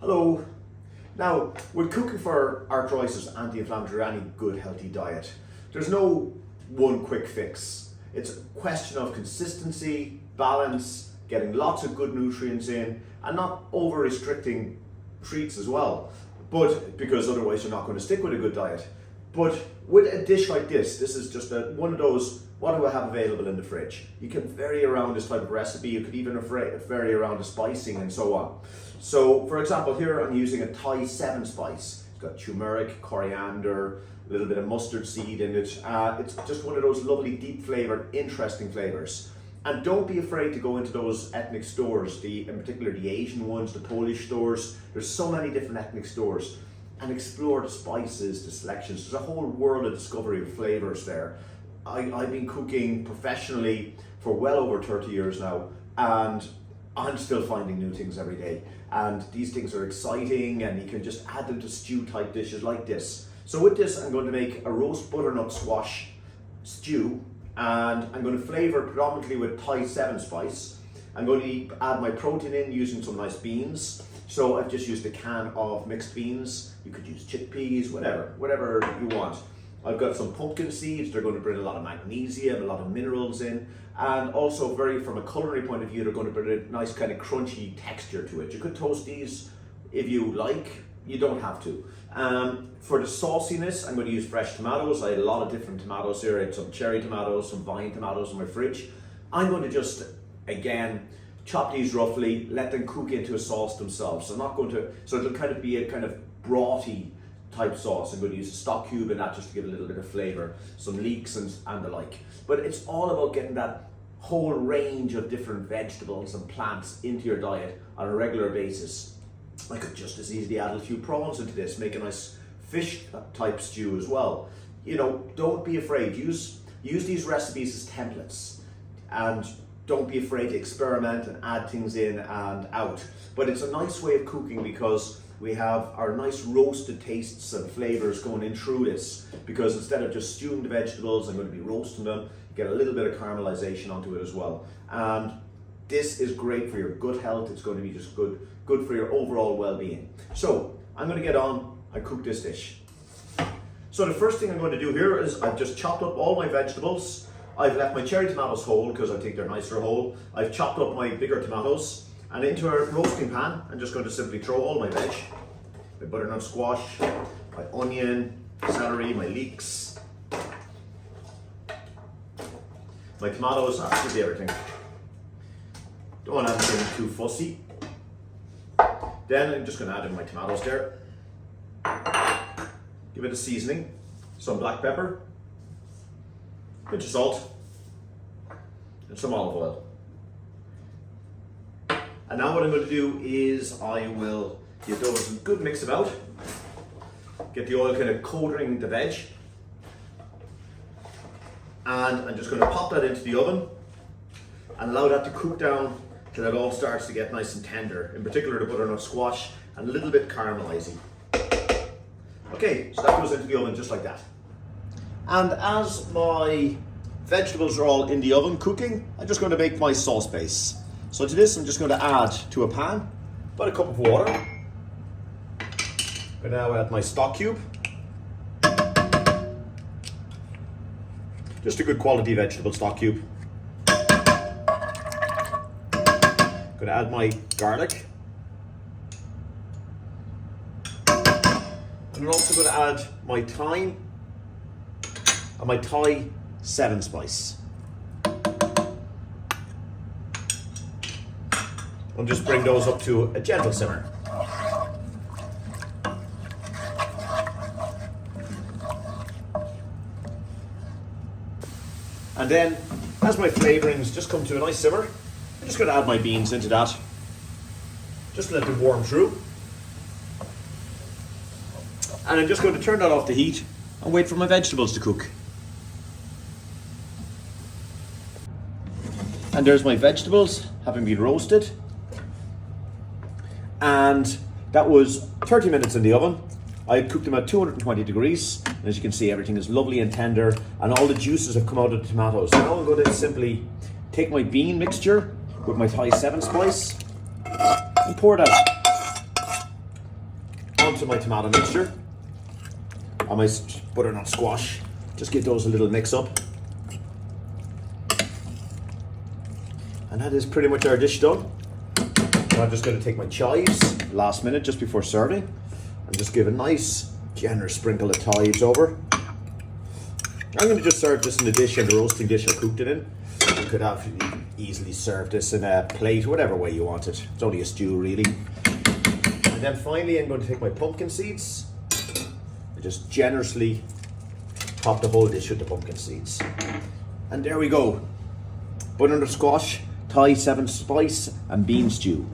Hello. Now, with cooking for arthritis, anti-inflammatory, any good healthy diet, there's no one quick fix. It's a question of consistency, balance, getting lots of good nutrients in, and not over restricting treats as well. But because otherwise you're not going to stick with a good diet. But with a dish like this is just one of those, what do I have available in the fridge? You can vary around this type of recipe, you could even vary around the spicing and so on. So for example, here I'm using a Thai 7 spice. It's got turmeric, coriander, a little bit of mustard seed in it. It's just one of those lovely deep flavored, interesting flavors. And don't be afraid to go into those ethnic stores, in particular the Asian ones, the Polish stores. There's so many different ethnic stores. And explore the spices, the selections. There's a whole world of discovery of flavors there. I've been cooking professionally for well over 30 years now, and I'm still finding new things every day. And these things are exciting, and you can just add them to stew type dishes like this. So with this, I'm going to make a roast butternut squash stew, and I'm going to flavor predominantly with Thai 7 spice. I'm going to add my protein in using some nice beans. So I've just used a can of mixed beans. You could use chickpeas, whatever you want. I've got some pumpkin seeds. They're going to bring a lot of magnesium, a lot of minerals in. And also from a culinary point of view, they're going to bring a nice kind of crunchy texture to it. You could toast these if you like. You don't have to. For the sauciness, I'm going to use fresh tomatoes. I had a lot of different tomatoes here. I had some cherry tomatoes, some vine tomatoes in my fridge. I'm going to just, again, chop these roughly, let them cook into a sauce themselves. So it'll kind of be a kind of brothy type sauce. I'm going to use a stock cube in that just to give a little bit of flavor, some leeks and the like. But it's all about getting that whole range of different vegetables and plants into your diet on a regular basis. I could just as easily add a few prawns into this, make a nice fish type stew as well. You know, don't be afraid. Use these recipes as templates, and don't be afraid to experiment and add things in and out. But it's a nice way of cooking because we have our nice roasted tastes and flavors going in through this, because instead of just stewing the vegetables, I'm going to be roasting them. You get a little bit of caramelization onto it as well. And this is great for your gut health. It's going to be just good for your overall well-being. So I'm going to get on and cook this dish. So the first thing I'm going to do here is I've just chopped up all my vegetables. I've left my cherry tomatoes whole because I think they're nicer whole. I've chopped up my bigger tomatoes, and into a roasting pan, I'm just going to simply throw all my veg, my butternut squash, my onion, celery, my leeks, my tomatoes, absolutely everything. Don't want to have anything too fussy. Then I'm just going to add in my tomatoes there. Give it a seasoning, some black pepper, a pinch of salt, and some olive oil. And now what I'm going to do is I will give those a good mix about. Get the oil kind of coating the veg. And I'm just going to pop that into the oven and allow that to cook down till it all starts to get nice and tender. In particular the butternut squash, and a little bit caramelizing. Okay, so that goes into the oven just like that. And as my vegetables are all in the oven cooking, I'm just going to make my sauce base. So to this, I'm just going to add to a pan about a cup of water. I now add my stock cube. Just a good quality vegetable stock cube. Going to add my garlic. And I'm also going to add my thyme and my Thai 7 spice. I'll just bring those up to a gentle simmer. And then, as my flavorings just come to a nice simmer, I'm just going to add my beans into that. Just let them warm through. And I'm just going to turn that off the heat and wait for my vegetables to cook. And there's my vegetables having been roasted. And that was 30 minutes in the oven. I cooked them at 220 degrees. And as you can see, everything is lovely and tender, and all the juices have come out of the tomatoes. Now I'm going to simply take my bean mixture with my Thai 7 spice and pour that onto my tomato mixture and my butternut squash. Just give those a little mix up. And that is pretty much our dish done. I'm just going to take my chives last minute just before serving and just give a nice generous sprinkle of chives over. I'm going to just serve this in the dish, in the roasting dish I cooked it in. You could have easily serve this in a plate, whatever way you want it. It's only a stew really. And then finally I'm going to take my pumpkin seeds and just generously top the whole dish with the pumpkin seeds. And there we go. Butternut squash, Thai 7 spice and bean stew.